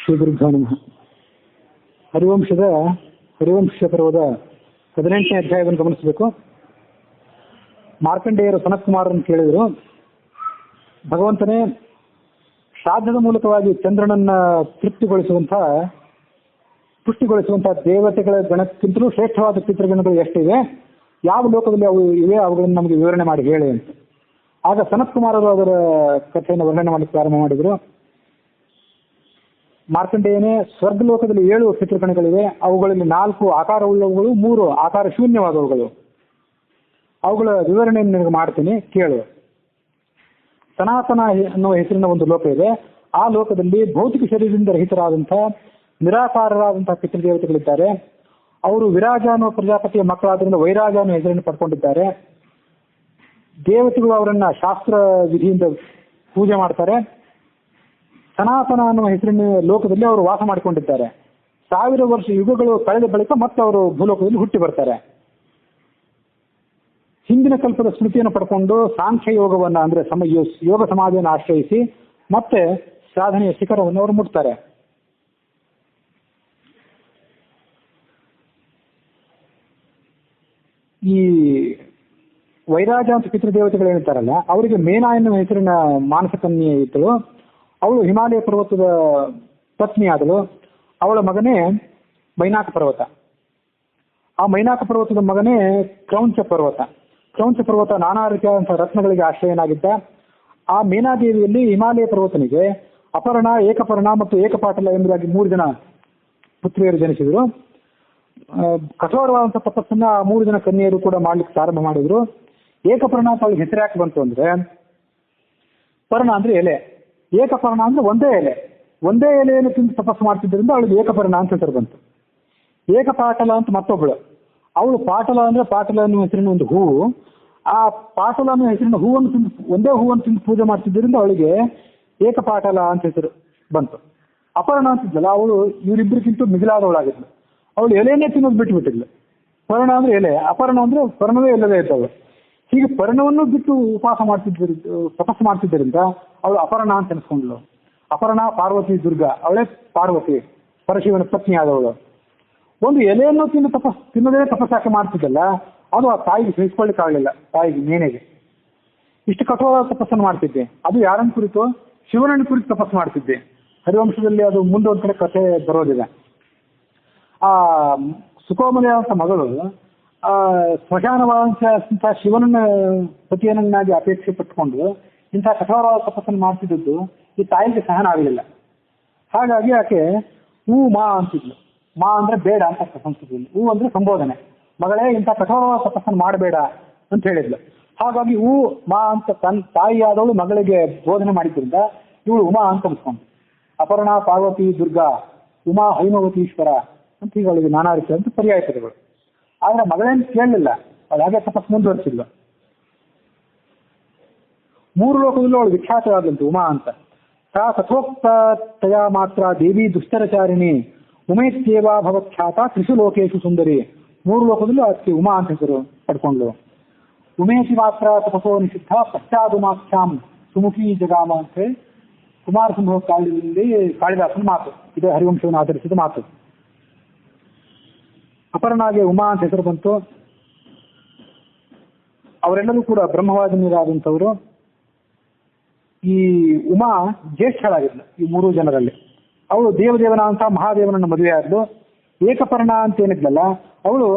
ಶ್ರೀ ಗುರುಭ್ಯೋ ನಮಃ. ಹರಿವಂಶ ಪರ್ವದ 18ನೇ ಅಧ್ಯಾಯವನ್ನು ಗಮನಿಸಬೇಕು. ಮಾರ್ಕಂಡೇಯರು ಸನತ್ಕುಮಾರನ್ನು ಕೇಳಿದರು, ಭಗವಂತನೇ, ಶ್ರಾದ್ದದ ಮೂಲಕವಾಗಿ ಚಂದ್ರನನ್ನ ಪುಷ್ಟಿಗೊಳಿಸುವಂತಹ ದೇವತೆಗಳ ಗಣಕ್ಕಿಂತಲೂ ಶ್ರೇಷ್ಠವಾದ ಪಿತೃಗಣಗಳು ಎಷ್ಟಿವೆ, ಯಾವ ಲೋಕದಲ್ಲಿ ಅವು ಇವೆ, ಅವುಗಳನ್ನು ನಮಗೆ ವಿವರಣೆ ಮಾಡಿ ಹೇಳಿ ಅಂತ. ಆಗ ಸನತ್ಕುಮಾರರು ಅದರ ಕಥೆಯನ್ನು ವರ್ಣನೆ ಮಾಡಲಿಕ್ಕೆ ಪ್ರಾರಂಭ ಮಾಡಿದರು. ಮಾರ್ಕಂಡೇಯನೇ, ಸ್ವರ್ಗಲೋಕದಲ್ಲಿ 7 ಪಿತೃಗಣಗಳಿವೆ. ಅವುಗಳಲ್ಲಿ 4 ಆಕಾರವುಳ್ಳವುಗಳು, 3 ಆಕಾರ ಶೂನ್ಯವಾದವುಗಳು. ಅವುಗಳ ವಿವರಣೆಯನ್ನು ನಿನಗೆ ಮಾಡ್ತೀನಿ, ಕೇಳು. ಸನಾತನ ಅನ್ನುವ ಹೆಸರಿನ ಒಂದು ಲೋಕ ಇದೆ. ಆ ಲೋಕದಲ್ಲಿ ಭೌತಿಕ ಶರೀರದಿಂದ ರಹಿತರಾದಂತಹ ನಿರಾಕಾರರಾದಂತಹ ಪಿತೃದೇವತೆಗಳಿದ್ದಾರೆ. ಅವರು ವಿರಾಜ ಅನ್ನುವ ಪ್ರಜಾಪತಿಯ ಮಕ್ಕಳಾದ್ರಿಂದ ವೈರಾಜ ಅನ್ನೋ ಹೆಸರನ್ನು ಪಡ್ಕೊಂಡಿದ್ದಾರೆ. ದೇವತೆಗಳು ಅವರನ್ನ ಶಾಸ್ತ್ರ ವಿಧಿಯಿಂದ ಪೂಜೆ ಮಾಡ್ತಾರೆ. ಸನಾತನ ಅನ್ನುವ ಹೆಸರಿನ ಲೋಕದಲ್ಲಿ ಅವರು ವಾಸ ಮಾಡಿಕೊಂಡಿದ್ದಾರೆ. 1000 ವರ್ಷ ಯುಗಗಳು ಕಳೆದ ಬಳಿಕ ಮತ್ತೆ ಅವರು ಭೂಲೋಕದಲ್ಲಿ ಹುಟ್ಟಿ ಬರ್ತಾರೆ. ಹಿಂದಿನ ಕಲ್ಪದ ಸ್ಮೃತಿಯನ್ನು ಪಡ್ಕೊಂಡು ಸಾಂಖ್ಯ ಯೋಗವನ್ನ ಅಂದ್ರೆ ಯೋಗ ಸಮಾಧಿಯನ್ನು ಆಶ್ರಯಿಸಿ ಮತ್ತೆ ಸಾಧನೆಯ ಶಿಖರವನ್ನು ಅವರು ಮುಟ್ತಾರೆ. ಈ ವೈರಾಜ ಅಂತ ಪಿತೃದೇವತೆಗಳು ಏನಿರ್ತಾರಲ್ಲ, ಅವರಿಗೆ ಮೇನಾ ಎನ್ನುವ ಹೆಸರಿನ ಮಾನಸ ಕನ್ಯೆ ಇದ್ದಳು. ಅವಳು ಹಿಮಾಲಯ ಪರ್ವತದ ಪತ್ನಿಯಾದಳು. ಅವಳ ಮಗನೇ ಮೈನಾಕ ಪರ್ವತ. ಆ ಮೈನಾಕ ಪರ್ವತದ ಮಗನೇ ಕ್ರೌಂಚ ಪರ್ವತ. ಕ್ರೌಂಚ ಪರ್ವತ ನಾನಾ ರೀತಿಯಾದಂತಹ ರತ್ನಗಳಿಗೆ ಆಶ್ರಯನಾಗಿದ್ದ. ಆ ಮೇನಾದೇವಿಯಲ್ಲಿ ಹಿಮಾಲಯ ಪರ್ವತನಿಗೆ ಅಪರ್ಣ, ಏಕಪರ್ಣ ಮತ್ತು ಏಕಪಾಟಲ ಎಂಬುದಾಗಿ 3 ಜನ ಪುತ್ರಿಯರು ಜನಿಸಿದರು. ಕಠೋರವಾದಂತಹ ತಪಸ್ಸನ್ನ ಆ 3 ಜನ ಕನ್ಯೆಯರು ಕೂಡ ಮಾಡ್ಲಿಕ್ಕೆ ಪ್ರಾರಂಭ ಮಾಡಿದ್ರು. ಏಕಪರ್ಣ ಅಂತ ಅವಳಿಗೆ ಹೆಸರು ಯಾಕೆ ಬಂತು ಅಂದ್ರೆ, ಪರ್ಣ ಅಂದ್ರೆ ಎಲೆ, ಏಕಪರ್ಣ ಅಂದ್ರೆ ಒಂದೇ ಎಲೆಯನ್ನು ತಿಂದು ತಪಸ್ಸು ಮಾಡ್ತಿದ್ದರಿಂದ ಅವಳಿಗೆ ಏಕಪರ್ಣ ಅಂತ ಹೆಸರು ಬಂತು. ಏಕಪಾಟಲ ಅಂತ ಮತ್ತೊಬ್ಬಳು. ಅವಳು ಪಾಟಲ ಅಂದ್ರೆ ಪಾಟಲ ಅನ್ನುವ ಹೆಸರಿನ ಒಂದು ಹೂವು. ಆ ಪಾಟಲ ಅನ್ನುವ ಹೆಸರಿನ ಹೂವನ್ನು ತಿಂದು, ಒಂದೇ ಹೂವನ್ನು ತಿಂದು ಪೂಜೆ ಮಾಡ್ತಿದ್ದರಿಂದ ಅವಳಿಗೆ ಏಕಪಾಟಲ ಅಂತ ಹೆಸರು ಬಂತು. ಅಪರ್ಣ ಅಂತಿದ್ದಲ್ಲ, ಅವಳು ಇವರಿಬ್ಬರಿಗಿಂತ ಮಿಗಿಲಾದವಳಾಗಿದ್ಲು. ಅವಳು ಎಲೆಯನ್ನೇ ತಿನ್ನೋದು ಬಿಟ್ಟುಬಿಟ್ಟಿದ್ಲು. ಪರ್ಣ ಅಂದ್ರೆ ಎಲೆ, ಅಪರ್ಣ ಅಂದ್ರೆ ಪರ್ಣವೇ ಇಲ್ಲದೆ ಇದ್ದವಳು. ಹೀಗೆ ಪರ್ಣವನ್ನು ಬಿಟ್ಟು ತಪಸ್ಸು ಮಾಡ್ತಿದ್ದರಿಂದ ಅವಳು ಅಪರ್ಣ ಅಂತ ಅನ್ಸ್ಕೊಂಡ್ಲು. ಅಪರ್ಣ ಪಾರ್ವತಿ ದುರ್ಗಾ, ಅವಳೇ ಪಾರ್ವತಿ, ಪರಶಿವನ ಪತ್ನಿ ಆದವಳು. ಒಂದು ಎಲೆಯನ್ನು ತಿನ್ನೋದೇ ತಪಸ್ಸಾಕೆ ಮಾಡ್ತಿದ್ದಲ್ಲ, ಅದು ಆ ತಾಯಿಗೆ ಸಹಿಸ್ಕೊಳ್ಳಿಕ್ಕಾಗಲಿಲ್ಲ. ತಾಯಿಗೆ ಮೇನೆಗೆ ಇಷ್ಟು ಕಠೋರ ತಪಸ್ಸನ್ನು ಮಾಡ್ತಿದ್ದೆ. ಅದು ಯಾರನ್ನ ಕುರಿತು? ಶಿವನನ್ನು ಕುರಿತು ತಪಸ್ಸು ಮಾಡ್ತಿದ್ದೆ. ಹರಿವಂಶದಲ್ಲಿ ಅದು ಮುಂದೊಂದು ಕಡೆ ಕಥೆ ಬರೋದಿದೆ. ಆ ಸುಕೋಮಲೆಯಾದಂಥ ಮಗಳು ಸ್ಮಶಾನವಾದಂತಹ ಶಿವನನ್ನ ಪತಿಯನ್ನಾಗಿ ಅಪೇಕ್ಷೆ ಪಟ್ಟುಕೊಂಡು ಇಂತಹ ಕಠೋರವಾದ ತಪಸ್ಸನ್ನು ಮಾಡ್ತಿದ್ದದ್ದು ಈ ತಾಯಿಗೆ ಸಹನ ಆಗಲಿಲ್ಲ. ಹಾಗಾಗಿ ಆಕೆ ಮಾ ಅಂತಿದ್ಲು. ಮಾ ಅಂದ್ರೆ ಬೇಡ ಅಂತ ಸಂಸ್ಕೃತಿಯಲ್ಲಿ, ಅಂದ್ರೆ ಸಂಬೋಧನೆ. ಮಗಳೇ, ಇಂಥ ಕಠೋರವಾದ ತಪಸ್ಸನ್ನು ಮಾಡಬೇಡ ಅಂತ ಹೇಳಿದ್ಲು. ಹಾಗಾಗಿ ಮಾ ಅಂತ ತನ್ನ ತಾಯಿಯಾದವಳು ಮಗಳಿಗೆ ಬೋಧನೆ ಮಾಡಿದ್ರಿಂದ ಇವಳು ಉಮಾ ಅಂತ ಅನ್ಸ್ಕೊಂಡು, ಅಪರ್ಣ ಪಾರ್ವತಿ ದುರ್ಗಾ, ಉಮಾ ಹೈಮವತೀಶ್ವರ ಅಂತ ಈಗ ಅವಳಿಗೆ ನಾನಾ ರೀತಿಯಾದಂಥ ಪರ್ಯಾಯ ಪದಗಳು. ಆದ್ರೆ ಮಗಳೇನು ಕೇಳಲಿಲ್ಲ, ಅವಳು ಹಾಗೆ ತಪಸ್ಸು ಮುಂದುವರಿಸಿದ್ಲು. 3 ಲೋಕದಲ್ಲೂ ಅವಳು ವಿಖ್ಯಾತವಾದಂತು ಉಮಾ ಅಂತ. ಸಾ ತಥೋಕ್ತ ತಯಾ ಮಾತ್ರ ದೇವಿ ದುಶ್ಚರಚಾರಿಣಿ ಉಮೇತ್ಯೇವಾ ಭವಖ್ಯಾತ 3 ಲೋಕೇಶು ಸುಂದರಿ. 3 ಲೋಕದಲ್ಲೂ ಅದಕ್ಕೆ ಉಮಾ ಅಂತ ಹೆಸರು ಪಡ್ಕೊಂಡ್ಲು. ಉಮೇಶಿ ಮಾತ್ರ ತಪಸೋ ನಿಷಿದ್ಧ ಪಶ್ಚಾದುಮಾಖ್ಯಾಂ ಸುಮುಖಿ ಜಗಾಮ ಅಂತ ಹೇಳಿ ಕುಮಾರ ಸಂಭವ ಕಾವ್ಯದಲ್ಲಿ ಕಾಳಿದಾಸನ ಮಾತು. ಇದು ಹರಿವಂಶವನ್ನು ಆಧರಿಸಿದ ಮಾತು. ಅಪರ್ಣಾಗೆ ಉಮಾ ಅಂತ ಹೆಸರು ಬಂತು. ಅವರೆಲ್ಲರೂ ಕೂಡ ಬ್ರಹ್ಮವಾದಿನಿಯರಾದಂಥವರು. ಈ ಉಮಾ ಜ್ಯೇಷ್ಠಳಾಗಿದ್ಲು ಈ 3 ಜನರಲ್ಲಿ. ಅವಳು ದೇವದೇವನಾದಂತಹ ಮಹಾದೇವನನ್ನು ಮದುವೆ ಆದ್ಲು. ಏಕಪರ್ಣ ಅಂತ ಏನಿದ್ಲಲ್ಲ, ಅವಳು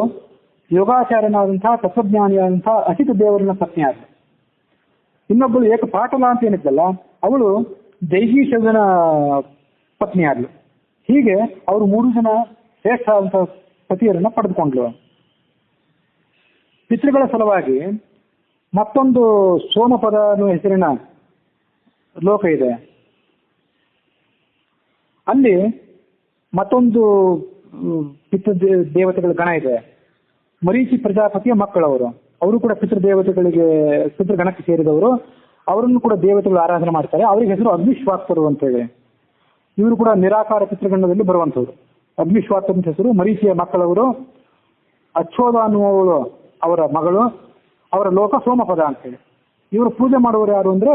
ಯೋಗಾಚಾರ್ಯನಾದಂತಹ ತತ್ವಜ್ಞಾನಿಯಾದಂತಹ ಅಸಿತ ದೇವರನ್ನ ಪತ್ನಿ ಆದ್ಲು. ಇನ್ನೊಬ್ಬಳು ಏಕಪಾಟಲ ಅಂತ ಏನಿದ್ಲಲ್ಲ, ಅವಳು ದೈಹೀಶವನ ಪತ್ನಿ ಆದ್ಲು. ಹೀಗೆ ಅವರು 3 ಜನ ಶ್ರೇಷ್ಠ ಆದಂತಹ ಪತಿಯರನ್ನ ಪಡೆದುಕೊಂಡ್ಲು. ಪಿತೃಗಳ ಸಲುವಾಗಿ ಮತ್ತೊಂದು ಸೋಮಪದ ಅನ್ನುವ ಹೆಸರಿನ ಲೋಕ ಇದೆ. ಅಲ್ಲಿ ಮತ್ತೊಂದು ಪಿತೃ ದೇವತೆಗಳ ಗಣ ಇದೆ. ಮರೀಚಿ ಪ್ರಜಾಪತಿಯ ಮಕ್ಕಳವರು. ಅವರು ಕೂಡ ಪಿತೃಗಣಕ್ಕೆ ಸೇರಿದವರು. ಅವರನ್ನು ಕೂಡ ದೇವತೆಗಳು ಆರಾಧನೆ ಮಾಡ್ತಾರೆ. ಅವರಿಗೆ ಹೆಸರು ಅಗ್ನಿಶ್ವಾಸರು ಅಂತೇಳಿ. ಇವರು ಕೂಡ ನಿರಾಕಾರ ಪಿತೃಗಣದಲ್ಲಿ ಬರುವಂಥವ್ರು. ಅಗ್ನಿಶ್ವಾಸರ ಹೆಸರು. ಮರೀಚಿಯ ಮಕ್ಕಳವರು. ಅಚ್ಚೋದ ಅನ್ನುವವಳು ಅವರ ಮಗಳು. ಅವರ ಲೋಕ ಸೋಮಪದ ಅಂತೇಳಿ. ಇವರು ಪೂಜೆ ಮಾಡುವವರು ಯಾರು ಅಂದ್ರೆ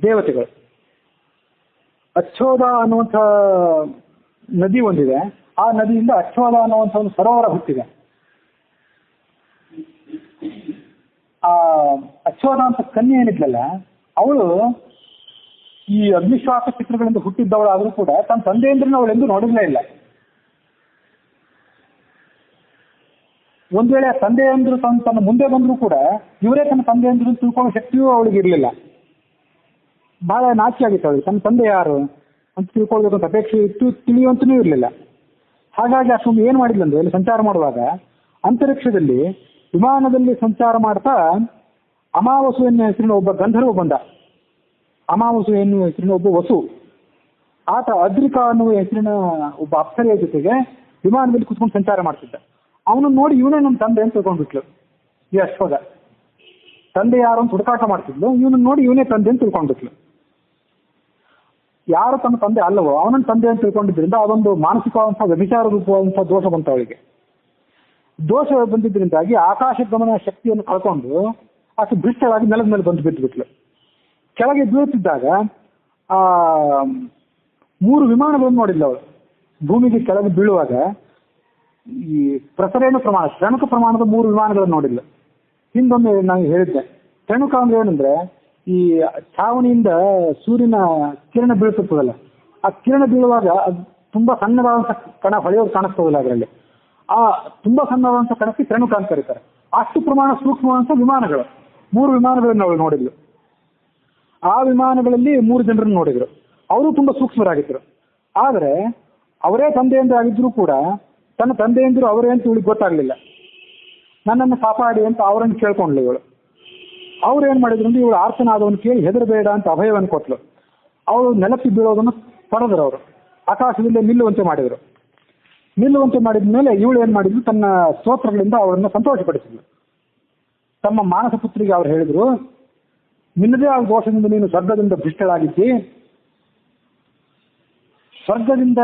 ದೇವತೆಗಳು. ಅಚ್ಚೋದ ಅನ್ನುವಂಥ ನದಿ ಒಂದಿದೆ. ಆ ನದಿಯಿಂದ ಅಚ್ಚೋದ ಅನ್ನುವಂಥ ಒಂದು ಸರೋವರ ಹುಟ್ಟಿದೆ. ಆ ಅಚ್ಚೋದ ಅಂತ ಕನ್ಯೆ ಏನಿದ್ಲಲ್ಲ, ಅವಳು ಈ ಅಗ್ನಿಶ್ವಾಸ ಚಿತ್ರಗಳಿಂದ ಹುಟ್ಟಿದ್ದವಳಾದ್ರೂ ಕೂಡ ತನ್ನ ತಂದೆಯಂದ್ರನ್ನ ಅವಳೆಂದೂ ನೋಡಿರ್ಲೇ ಇಲ್ಲ. ಒಂದ್ ವೇಳೆ ಆ ತಂದೆಯಂದ್ರು ತನ್ನ ಮುಂದೆ ಬಂದರೂ ಕೂಡ ಇವರೇ ತನ್ನ ತಂದೆಯಂದ್ರು ತಿಳ್ಕೊಳ್ಳೋ ಶಕ್ತಿಯೂ ಅವಳಿಗೆ ಇರಲಿಲ್ಲ. ಬಹಳ ನಾಚಿಕೆ ಆಗಿತ್ತು ಅವಳಿಗೆ, ತನ್ನ ತಂದೆ ಯಾರು ಅಂತ ತಿಳ್ಕೊಳ್ಬೇಕಂತ ಅಪೇಕ್ಷೆ ಇತ್ತು, ತಿಳಿಯುವಂತನೂ ಇರಲಿಲ್ಲ. ಹಾಗಾಗಿ ಅಷ್ಟೊಂದು ಏನು ಮಾಡಿದ್ಲಂದ್ರೆ ಅಲ್ಲಿ ಸಂಚಾರ ಮಾಡುವಾಗ ಅಂತರಿಕ್ಷದಲ್ಲಿ ವಿಮಾನದಲ್ಲಿ ಸಂಚಾರ ಮಾಡ್ತಾ ಅಮಾವಾಸು ಎನ್ನುವ ಹೆಸರಿನ ಒಬ್ಬ ಗಂಧರ್ವ ಬಂದ. ಅಮಾವಾಸು ಎನ್ನುವ ಹೆಸರಿನ ಒಬ್ಬ ವಸು, ಆತ ಅದ್ರಿಕಾ ಅನ್ನುವ ಹೆಸರಿನ ಒಬ್ಬ ಅಪ್ಸರೆಯ ಜೊತೆಗೆ ವಿಮಾನದಲ್ಲಿ ಕುತ್ಕೊಂಡು ಸಂಚಾರ ಮಾಡ್ತಿದ್ದ. ಅವನನ್ನು ನೋಡಿ ಇವನೇ ನಮ್ಮ ತಂದೆ ಅಂತ ತಿಳ್ಕೊಂಡ್ಬಿಟ್ಲು ಈ ಅಶ್ವದ. ತಂದೆ ಯಾರು ಅಂತ ಹುಡುಕಾಟ ಮಾಡ್ತಿದ್ಲು, ಇವನನ್ನು ನೋಡಿ ಇವನೇ ತಂದೆ ಅಂತ ತಿಳ್ಕೊಂಡ್ಬಿಟ್ಲು. ಯಾರು ತನ್ನ ತಂದೆ ಅಲ್ಲವೋ ಅವನನ್ನು ತಂದೆ ಅಂತ ತಿಳ್ಕೊಂಡಿದ್ರಿಂದ ಅದೊಂದು ಮಾನಸಿಕವಾದಂತಹ ವ್ಯಭಿಚಾರ ರೂಪವಾದಂತಹ ದೋಷ ಬಂತು ಅವಳಿಗೆ. ದೋಷ ಬಂದಿದ್ದರಿಂದಾಗಿ ಆಕಾಶ ಗಮನ ಶಕ್ತಿಯನ್ನು ಕಳ್ಕೊಂಡು ಅಷ್ಟು ಭ್ರಷ್ಟವಾಗಿ ನೆಲದ ಮೇಲೆ ಬಂದು ಬಿಟ್ಟುಬಿಟ್ಲು. ಕೆಳಗೆ ಬೀಳುತ್ತಿದ್ದಾಗ ಆ 3 ವಿಮಾನಗಳನ್ನು ನೋಡಿಲ್ಲ ಅವಳು. ಭೂಮಿಗೆ ಕೆಳಗೆ ಬೀಳುವಾಗ ಈ ಪ್ರಸರೇಣು ಪ್ರಮಾಣ, ಕ್ಷಣಕ ಪ್ರಮಾಣದ 3 ವಿಮಾನಗಳನ್ನು ನೋಡಿಲ್ಲ. ಹಿಂದೊಮ್ಮೆ ನಾನು ಹೇಳಿದ್ದೆ, ಕ್ಷಣಕ ಅಂದ್ರೆ ಏನಂದ್ರೆ ಈ ಛಾವಣಿಯಿಂದ ಸೂರ್ಯನ ಕಿರಣ ಬೀಳ್ತಿರ್ತದಲ್ಲ, ಆ ಕಿರಣ ಬೀಳುವಾಗ ಅದು ತುಂಬಾ ಸಣ್ಣದಾದಂಥ ಕಣ ಹೊಳೆಯೋದು ಕಾಣಿಸ್ತದಲ್ಲ ಅದರಲ್ಲಿ, ಆ ತುಂಬಾ ಸಣ್ಣದಾದಂಥ ಕಣಕ್ಕೆ ಕ್ಷಣಕ ಅಂತ ಕರೀತಾರೆ. ಅಷ್ಟು ಪ್ರಮಾಣ ಸೂಕ್ಷ್ಮವಾದಂಥ ವಿಮಾನಗಳು 3 ವಿಮಾನಗಳನ್ನು ಅವಳು ನೋಡಿದ್ಲು. ಆ ವಿಮಾನಗಳಲ್ಲಿ 3 ಜನರನ್ನು ನೋಡಿದ್ರು. ಅವರು ತುಂಬಾ ಸೂಕ್ಷ್ಮರಾಗಿದ್ರು. ಆದರೆ ಅವರೇ ತಂದೆಯಿಂದ ಆಗಿದ್ರು ಕೂಡ ತನ್ನ ತಂದೆಯಂದ್ರು ಅವರೇ ಅಂತ ಇವಳಿಗೆ ಗೊತ್ತಾಗ್ಲಿಲ್ಲ. ನನ್ನನ್ನು ಕಾಪಾಡಿ ಅಂತ ಅವರನ್ನು ಕೇಳ್ಕೊಂಡ್ಲು ಇವಳು. ಅವ್ರು ಏನ್ ಮಾಡಿದ್ರು ಅಂದ್ರೆ ಇವಳು ಆರ್ತನಾದವನು ಕೇಳಿ ಹೆದರಬೇಡ ಅಂತ ಅಭಯವನ್ನು ಕೊಟ್ಲು. ಅವಳು ನೆಲಕ್ಕೆ ಬೀಳೋದನ್ನು ಪಡೆದ್ರು. ಅವರು ಆಕಾಶದಲ್ಲೇ ನಿಲ್ಲುವಂತೆ ಮಾಡಿದ್ರು. ನಿಲ್ಲುವಂತೆ ಮಾಡಿದ ಮೇಲೆ ಇವಳು ಏನ್ ಮಾಡಿದ್ರು, ತನ್ನ ಸ್ತೋತ್ರಗಳಿಂದ ಅವರನ್ನು ಸಂತೋಷಪಡಿಸಿದ್ಲು. ತಮ್ಮ ಮಾನಸ ಪುತ್ರಿಗೆ ಅವ್ರು ಹೇಳಿದ್ರು, ನಿನ್ನದೇ ಆದ ದೋಷದಿಂದ ನೀನು ಸ್ವರ್ಗದಿಂದ ಭ್ರಷ್ಟಳಾಗಿದ್ದಿ. ಸ್ವರ್ಗದಿಂದ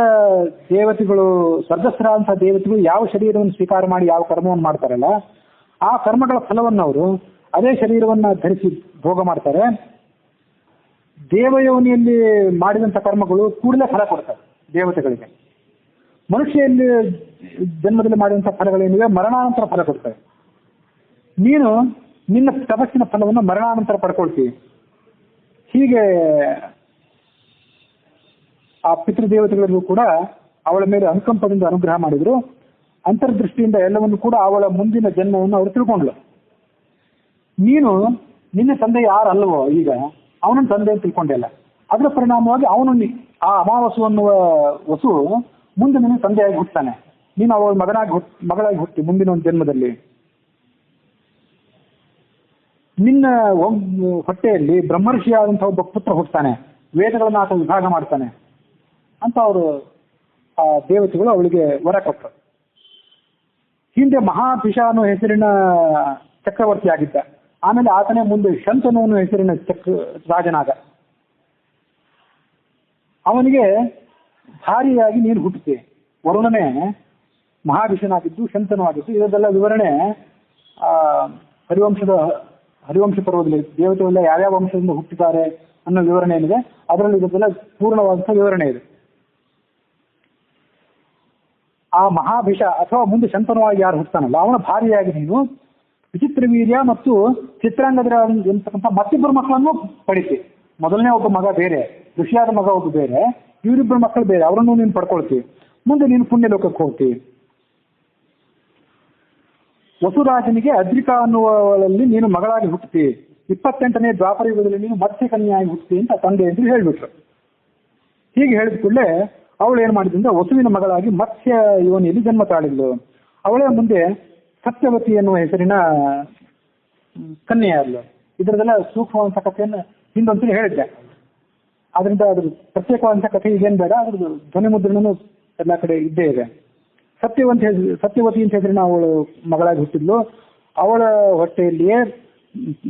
ದೇವತೆಗಳು, ಸ್ವರ್ಗಸ್ಥರಾದಂಥ ದೇವತೆಗಳು ಯಾವ ಶರೀರವನ್ನು ಸ್ವೀಕಾರ ಮಾಡಿ ಯಾವ ಕರ್ಮವನ್ನು ಮಾಡ್ತಾರಲ್ಲ, ಆ ಕರ್ಮಗಳ ಫಲವನ್ನು ಅವರು ಅದೇ ಶರೀರವನ್ನ ಧರಿಸಿ ಭೋಗ ಮಾಡ್ತಾರೆ. ದೇವಯೋನಿಯಲ್ಲಿ ಮಾಡಿದಂಥ ಕರ್ಮಗಳು ಕೂಡಲೇ ಫಲ ಕೊಡ್ತಾರೆ ದೇವತೆಗಳಿಗೆ. ಮನುಷ್ಯಲ್ಲಿ ಜನ್ಮದಲ್ಲಿ ಮಾಡಿದಂಥ ಫಲಗಳೇನಿವೆ ಮರಣಾನಂತರ ಫಲ ಕೊಡ್ತವೆ. ನೀನು ನಿನ್ನ ತಪಸ್ಸಿನ ಫಲವನ್ನು ಮರಣಾನಂತರ ಪಡ್ಕೊಳ್ತೀವಿ. ಹೀಗೆ ಆ ಪಿತೃದೇವತೆಗಳಿಗೂ ಕೂಡ ಅವಳ ಮೇಲೆ ಅನುಕಂಪದಿಂದ ಅನುಗ್ರಹ ಮಾಡಿದ್ರು. ಅಂತರ್ದೃಷ್ಟಿಯಿಂದ ಎಲ್ಲವನ್ನು ಕೂಡ ಅವಳ ಮುಂದಿನ ಜನ್ಮವನ್ನು ಅವರು ತಿಳ್ಕೊಂಡ್ಲು. ನೀನು ನಿನ್ನ ತಂದೆ ಯಾರಲ್ಲವೋ ಈಗ ಅವನನ್ನು ತಂದೆ ಅಂತ ತಿಳ್ಕೊಂಡಿಲ್ಲ. ಅದರ ಪರಿಣಾಮವಾಗಿ ಅವನು ಆ ಅಮಾವಾಸು ಅನ್ನುವ ವಸು ಮುಂದೆ ನಿನ್ನ ತಂದೆಯಾಗಿ ಹುಟ್ಟುತ್ತಾನೆ. ನೀನು ಅವಳ ಮಗಳಾಗಿ ಹುಟ್ಟಿ ಮುಂದಿನ ಒಂದು ಜನ್ಮದಲ್ಲಿ ನಿನ್ನ ಹೊಟ್ಟೆಯಲ್ಲಿ ಬ್ರಹ್ಮರ್ಷಿಯಾದಂತಹ ಒಬ್ಬ ಪುತ್ರ ಹುಟ್ಟುತ್ತಾನೆ, ವೇದಗಳನ್ನ ಆತ ವಿಭಾಗ ಮಾಡ್ತಾನೆ ಅಂತ ಅವರು ಆ ದೇವತೆಗಳು ಅವಳಿಗೆ ವರ ಕೊಟ್ಟರು. ಹಿಂದೆ ಮಹಾಭಿಷ ಅನ್ನೋ ಹೆಸರಿನ ಚಕ್ರವರ್ತಿ ಆಗಿದ್ದ. ಆಮೇಲೆ ಆತನೇ ಮುಂದೆ ಶಂತನು ಅನ್ನೋ ಹೆಸರಿನ ರಾಜನಾಗ. ಅವನಿಗೆ ಭಾರಿಯಾಗಿ ನೀರು ಹುಟ್ಟುತ್ತೆ. ವರುಣನೇ ಮಹಾಭಿಷನಾಗಿದ್ದು ಶಂತನು ಆಗಿದ್ದು. ಇದೆಲ್ಲ ವಿವರಣೆ ಹರಿವಂಶ ಪರ್ವದಲ್ಲಿ ದೇವತೆಗಳೆಲ್ಲ ಯಾವ್ಯಾವ ವಂಶದಿಂದ ಹುಟ್ಟಿದ್ದಾರೆ ಅನ್ನೋ ವಿವರಣೆ ಏನಿದೆ ಅದರಲ್ಲಿ ಇದೆಲ್ಲ ಪೂರ್ಣವಾದಂಥ ವಿವರಣೆ ಇದೆ. ಆ ಮಹಾಭಿಷ ಅಥವಾ ಮುಂದೆ ಶಂತನವಾಗಿ ಯಾರು ಹುಟ್ಟುತ್ತಾನಲ್ಲ ಅವನ ಭಾರಿಯಾಗಿ ನೀನು ವಿಚಿತ್ರ ವೀರ್ಯ ಮತ್ತು ಚಿತ್ರಾಂಗದ ಎಂತಕ್ಕಂಥ ಮತ್ತಿಬ್ಬರು ಮಕ್ಕಳನ್ನು ಪಡಿತಿ. ಮೊದಲನೇ ಒಬ್ಬ ಮಗ ಬೇರೆ, ಋಷಿಯಾದ ಮಗ ಒಬ್ಬ ಬೇರೆ, ಇವರಿಬ್ಬರು ಮಕ್ಕಳು ಬೇರೆ, ಅವರನ್ನು ನೀನು ಪಡ್ಕೊಳ್ತೀವಿ. ಮುಂದೆ ನೀನು ಪುಣ್ಯ ಲೋಕಕ್ಕೆ ಹೋಗ್ತೀವಿ. ವಸುರಾಜನಿಗೆ ಅದ್ರಿಕಾ ಅನ್ನುವಲ್ಲಿ ನೀನು ಮಗಳಾಗಿ ಹುಟ್ಟುತ್ತಿ. 28ನೇ ದ್ವಾಪರ ಯುಗದಲ್ಲಿ ನೀನು ಮತ್ಸ್ಯ ಕನ್ಯೆಯಾಗಿ ಹುಟ್ಟುತ್ತಿ ಅಂತ ತಂದೆ ಎಂದು ಹೇಳಿಬಿಟ್ರು. ಹೀಗೆ ಹೇಳಿದ ಕೂಡಲೇ ಅವಳು ಏನ್ ಮಾಡಿದ್ರಿಂದ ವಸುವಿನ ಮಗಳಾಗಿ ಮತ್ಸ್ಯ ಯೋನಿಯಲ್ಲಿ ಜನ್ಮ ತಾಳಿದ್ಲು. ಅವಳೇ ಮುಂದೆ ಸತ್ಯವತಿ ಎನ್ನುವ ಹೆಸರಿನ ಕನ್ಯೆಯಾದ್ಲು. ಇದರದೆಲ್ಲ ಸೂಕ್ಷ್ಮವಂತ ಕಥೆಯನ್ನು ಹಿಂದೊಂದ್ಸರಿ ಹೇಳಿದ್ದೆ. ಅದರಿಂದ ಅದ್ರ ಪ್ರತ್ಯೇಕವಾದಂಥ ಕಥೆ ಈಗೇನು ಬೇಡ, ಅದ್ರದ್ದು ಧ್ವನಿ ಮುದ್ರಣನು ಎಲ್ಲ ಕಡೆ ಇದ್ದೇ ಇದೆ. ಸತ್ಯವತಿ ಅಂತ ಹೆಸರಿನ ಅವಳು ಮಗಳಾಗಿ ಹುಟ್ಟಿದ್ಲು. ಅವಳ ಹೊಟ್ಟೆಯಲ್ಲಿಯೇ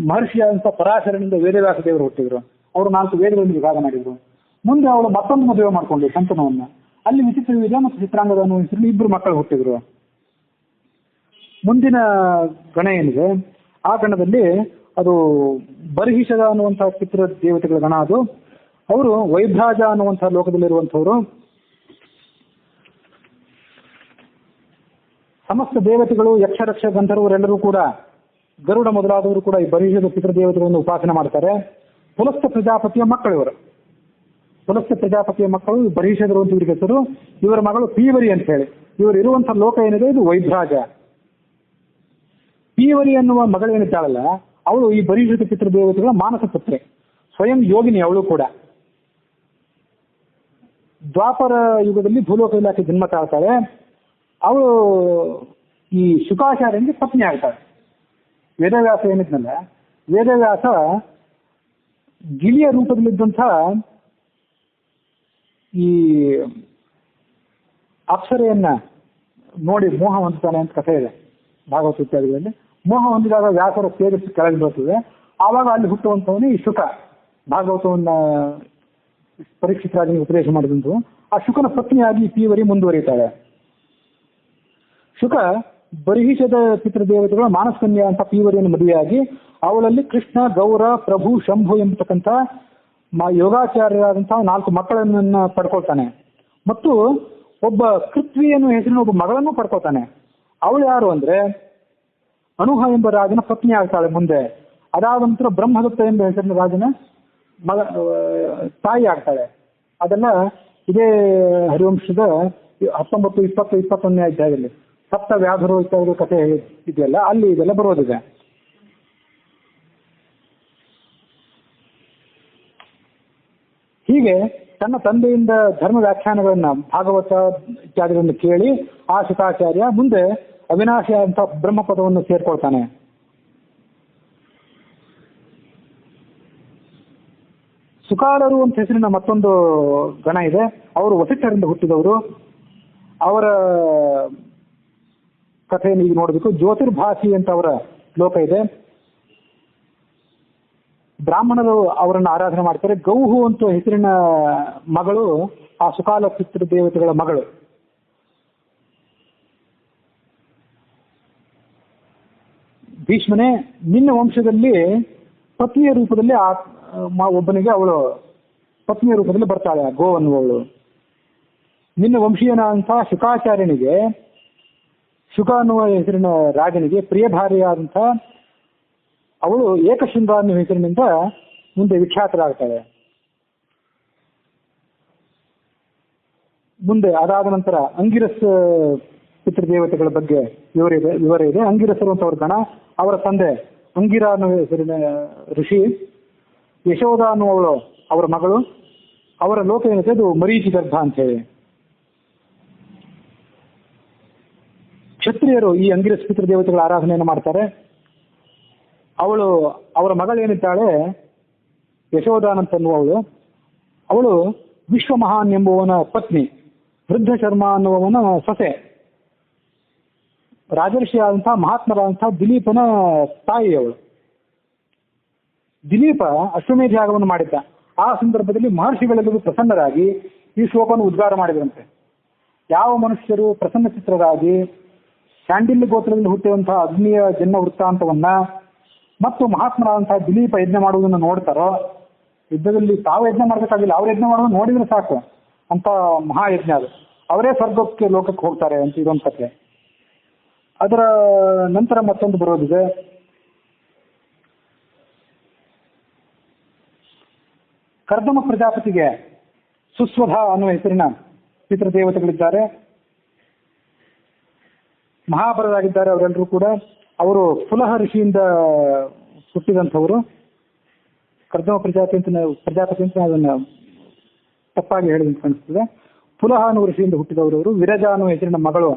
ಮಹರ್ಷಿಯಾದಂಥ ಪರಾಶರನಿಂದ ವೇದವ್ಯಾಸ ದೇವರು ಹುಟ್ಟಿದ್ರು. ಅವರು 4 ವೇದಗಳನ್ನು ವಿಭಾಗ ಮಾಡಿದ್ರು. ಮುಂದೆ ಅವಳು ಮತ್ತೊಂದು ಮದುವೆ ಮಾಡ್ಕೊಂಡ್ರು ಶಂತನವನ್ನ. ಅಲ್ಲಿ ವಿಚಿತ್ರ ವೀರ್ಯ ಮತ್ತು ಚಿತ್ರಾಂಗದ ಅನ್ನೋ ಹೆಸರಲ್ಲಿ 2 ಮಕ್ಕಳು ಹುಟ್ಟಿದ್ರು. ಮುಂದಿನ ಗಣ ಏನಿದೆ ಆ ಗಣದಲ್ಲಿ ಅದು ಬರ್ಹಿಷದ ಅನ್ನುವಂತಹ ಚಿತ್ರ ದೇವತೆಗಳ ಗಣ. ಅದು ಅವರು ವೈಭ್ರಾಜ ಅನ್ನುವಂತಹ ಲೋಕದಲ್ಲಿರುವಂಥವ್ರು. ಸಮಸ್ತ ದೇವತೆಗಳು, ಯಕ್ಷರಕ್ಷ ಗಂಧರ್ವರೆಲ್ಲರೂ ಕೂಡ, ಗರುಡ ಮೊದಲಾದವರು ಕೂಡ ಈ ಬರೀಷದ ಪಿತೃದೇವತೆಗಳನ್ನು ಉಪಾಸನೆ ಮಾಡ್ತಾರೆ. ಪುಲಸ್ತ್ಯ ಪ್ರಜಾಪತಿಯ ಮಕ್ಕಳು ಇವರು. ಪುಲಸ್ತ್ಯ ಪ್ರಜಾಪತಿಯ ಮಕ್ಕಳು ಬರೀಷದರು ಅಂತ ಇವರಿಗೆ ಹೆಸರು. ಇವರ ಮಗಳು ಪೀವರಿ ಅಂತ ಹೇಳಿ. ಇವರು ಇರುವಂತಹ ಲೋಕ ಏನಿದೆ ಇದು ವೈಭ್ರಾಜ. ಪೀವರಿ ಅನ್ನುವ ಮಗಳೇನಿದ್ದಾಳಲ್ಲ, ಅವಳು ಈ ಬರೀಷದ ಪಿತೃದೇವತೆಗಳ ಮಾನಸ ಪುತ್ರಿ, ಸ್ವಯಂ ಯೋಗಿನಿ ಅವಳು ಕೂಡ. ದ್ವಾಪರ ಯುಗದಲ್ಲಿ ಭೂಲೋಕ ಇಲಾಖೆ ಜನ್ಮ ತಾಳ್ತಾಳೆ. ಅವಳು ಈ ಶುಕಾಚಾರ್ಯನಿಗೆ ಪತ್ನಿ ಆಗ್ತಾಳೆ. ವೇದವ್ಯಾಸ ಏನಿದ್ನಲ್ಲ, ವೇದವ್ಯಾಸ ಗಿಳಿಯ ರೂಪದಲ್ಲಿದ್ದಂಥ ಈ ಅಪ್ಸರೆಯನ್ನ ನೋಡಿ ಮೋಹ ಹೊಂದುತ್ತಾನೆ ಅಂತ ಕಥೆ ಇದೆ ಭಾಗವತ ಇತ್ಯಾದಿಗಳಲ್ಲಿ. ಮೋಹ ಹೊಂದಿದಾಗ ವ್ಯಾಸರ ತೇಜಸ್ಸು ಕೆಳಗೆ ಬರ್ತದೆ. ಆವಾಗ ಅಲ್ಲಿ ಹುಟ್ಟುವಂಥವನು ಈ ಶುಕ, ಭಾಗವತವನ್ನ ಪರೀಕ್ಷಿತ ರಾಜನಿಗೆ ಉಪದೇಶ ಮಾಡಿದಂತು. ಆ ಶುಕನ ಪತ್ನಿಯಾಗಿ ಪೀವರಿ ಮುಂದುವರಿತಾಳೆ. ಶುಕ ಬರಿಹಿಷದ ಪಿತೃದೇವತೆಗಳ ಮಾನಸಕನ್ಯಾ ಅಂತ ಪೀವರಿಯನ್ನು ಮದುವೆಯಾಗಿ ಅವಳಲ್ಲಿ ಕೃಷ್ಣ, ಗೌರ, ಪ್ರಭು, ಶಂಭು ಎಂಬತಕ್ಕಂಥ ಯೋಗಾಚಾರ್ಯರಾದಂತಹ 4 ಮಕ್ಕಳನ್ನ ಪಡ್ಕೊಳ್ತಾನೆ. ಮತ್ತು ಒಬ್ಬ ಕೃತ್ವಿ ಅನ್ನುವ ಹೆಸರಿನ ಒಬ್ಬ ಮಗಳನ್ನು ಪಡ್ಕೊಳ್ತಾನೆ. ಅವಳು ಯಾರು ಅಂದ್ರೆ ಅನುಹ ಎಂಬ ರಾಜನ ಪತ್ನಿ ಆಗ್ತಾಳೆ ಮುಂದೆ. ಅದಾದ ನಂತರ ಬ್ರಹ್ಮದತ್ತ ಎಂಬ ಹೆಸರಿನ ರಾಜನ ತಾಯಿ ಆಗ್ತಾಳೆ. ಅದೆಲ್ಲ ಇದೇ ಹರಿವಂಶದ 19, 20, 21ನೇ ಅಧ್ಯಾಯದಲ್ಲಿ ಸಪ್ತ ವ್ಯಾಧರು ಇತ್ಯಾದಿ ಕಥೆ ಇದೆಯಲ್ಲ, ಅಲ್ಲಿ ಇದೆಲ್ಲ ಬರೋದಿದೆ. ಹೀಗೆ ತನ್ನ ತಂದೆಯಿಂದ ಧರ್ಮ ವ್ಯಾಖ್ಯಾನಗಳನ್ನ, ಭಾಗವತ ಇತ್ಯಾದಿಗಳನ್ನು ಕೇಳಿ ಆ ಶುಕಾಚಾರ್ಯ ಮುಂದೆ ಅವಿನಾಶ ಅಂತ ಬ್ರಹ್ಮಪದವನ್ನು ಸೇರ್ಕೊಳ್ತಾನೆ. ಸುಕಾಲರು ಅಂತ ಹೆಸರಿನ ಮತ್ತೊಂದು ಗಣ ಇದೆ. ಅವರು ವಸಿಷ್ಠರಿಂದ ಹುಟ್ಟಿದವರು. ಅವರ ಕಥೆಯನ್ನು ಈಗ ನೋಡಬೇಕು. ಜ್ಯೋತಿರ್ಭಾಸಿ ಅಂತ ಅವರ ಲೋಕ ಇದೆ. ಬ್ರಾಹ್ಮಣರು ಅವರನ್ನು ಆರಾಧನೆ ಮಾಡ್ತಾರೆ. ಗೌಹು ಅಂತ ಹೆಸರಿನ ಮಗಳು ಆ ಸುಕಾಲ ಪಿತೃದೇವತೆಗಳ ಮಗಳು. ಭೀಷ್ಮನೇ, ನಿನ್ನ ವಂಶದಲ್ಲಿ ಪತ್ನಿಯ ರೂಪದಲ್ಲಿ ಒಬ್ಬನಿಗೆ ಅವಳು ಪತ್ನಿಯ ರೂಪದಲ್ಲಿ ಬರ್ತಾಳೆ, ಗೋ ಅನ್ನುವವಳು. ನಿನ್ನ ವಂಶೀಯನಾದಂಥ ಶುಕಾಚಾರ್ಯನಿಗೆ, ಶುಕ ಅನ್ನುವ ಹೆಸರಿನ ರಾಜನಿಗೆ ಪ್ರಿಯಭಾರಿಯಾದಂಥ ಅವಳು ಏಕಶೃಂಗ ಅನ್ನುವ ಹೆಸರಿನಿಂದ ಮುಂದೆ ವಿಖ್ಯಾತರಾಗ್ತಾಳೆ. ಮುಂದೆ ಅದಾದ ನಂತರ ಅಂಗಿರಸ್ ಪಿತೃದೇವತೆಗಳ ಬಗ್ಗೆ ವಿವರ ಇದೆ. ಅಂಗಿರಸರು ಅಂತ ಅವ್ರ ಗಣ. ಅವರ ತಂದೆ ಅಂಗಿರ ಅನ್ನುವ ಹೆಸರಿನ ಋಷಿ. ಯಶೋಧ ಅನ್ನುವವಳು ಅವರ ಮಗಳು. ಅವರ ಲೋಕ ಏನಿದೆ ಅದು ಮರೀಚಿ ಗರ್ಭ ಅಂತ ಹೇಳಿ. ಕ್ಷತ್ರಿಯರು ಈ ಅಂಗಿರಸ್ ಪಿತೃದೇವತೆಗಳ ಆರಾಧನೆಯನ್ನು ಮಾಡ್ತಾರೆ. ಅವರ ಮಗಳೇನಿದ್ದಾಳೆ ಯಶೋಧಾನಂತನ್ನುವವಳು, ಅವಳು ವಿಶ್ವಮಹಾನ್ ಎಂಬುವನ ಪತ್ನಿ. ವೃದ್ಧ ಶರ್ಮ ಅನ್ನುವವನ ಸೊಸೆ. ರಾಜರ್ಷಿ ಆದಂತಹ ಮಹಾತ್ಮರಾದಂತಹ ದಿಲೀಪನ ತಾಯಿ ಅವಳು. ದಿಲೀಪ ಅಶ್ವಮೇಧ ಯಾಗವನ್ನು ಮಾಡಿದ್ದ. ಆ ಸಂದರ್ಭದಲ್ಲಿ ಮಹರ್ಷಿಗಳೆಲ್ಲರೂ ಪ್ರಸನ್ನರಾಗಿ ಈ ಶ್ಲೋಕವನ್ನು ಉದ್ಗಾರ ಮಾಡಿದ್ರಂತೆ. ಯಾವ ಮನುಷ್ಯರು ಪ್ರಸನ್ನ ಚಿತ್ರರಾಗಿ ಶಾಂಡಿಲ್ಯ ಗೋತ್ರದಲ್ಲಿ ಹುಟ್ಟಿರುವಂತಹ ಅಗ್ನಿಯ ಜನ್ಮ ವೃತ್ತಾಂತವನ್ನ ಮತ್ತು ಮಹಾತ್ಮರಾದಂತಹ ದಿಲೀಪ ಯಜ್ಞ ಮಾಡುವುದನ್ನು ನೋಡ್ತಾರೋ, ಯುದ್ಧದಲ್ಲಿ ತಾವು ಯಜ್ಞ ಮಾಡಬೇಕಾಗಿಲ್ಲ, ಅವ್ರ ಯಜ್ಞ ಮಾಡೋದು ನೋಡಿದ್ರೆ ಸಾಕು ಅಂತ ಮಹಾಯಜ್ಞ ಅದು. ಅವರೇ ಸ್ವರ್ಗಕ್ಕೆ ಲೋಕಕ್ಕೆ ಹೋಗ್ತಾರೆ ಅಂತ ಇದೊಂದು ಕಥೆ. ಅದರ ನಂತರ ಮತ್ತೊಂದು ಬರೋದಿದೆ. ಕರ್ದಮ ಪ್ರಜಾಪತಿಗೆ ಸುಸ್ವಧ ಅನ್ನುವ ಹೆಸರಿನ ಪಿತೃದೇವತೆಗಳಿದ್ದಾರೆ. ಮಹಾಬಲರಾಗಿದ್ದಾರೆ ಅವರೆಲ್ಲರೂ ಕೂಡ. ಅವರು ಪುಲಹ ಋಷಿಯಿಂದ ಹುಟ್ಟಿದಂಥವರು. ಕರ್ದಮ ಪ್ರಜಾಪತಿ ಅಂತ ಅದನ್ನು ತಪ್ಪಾಗಿ ಹೇಳಿದಂತ ಕಾಣಿಸ್ತದೆ. ಪುಲಹ ಅನ್ನುವ ಋಷಿಯಿಂದ ಹುಟ್ಟಿದವರು. ವಿರಜ ಅನ್ನುವ ಹೆಸರಿನ ಮಗಳು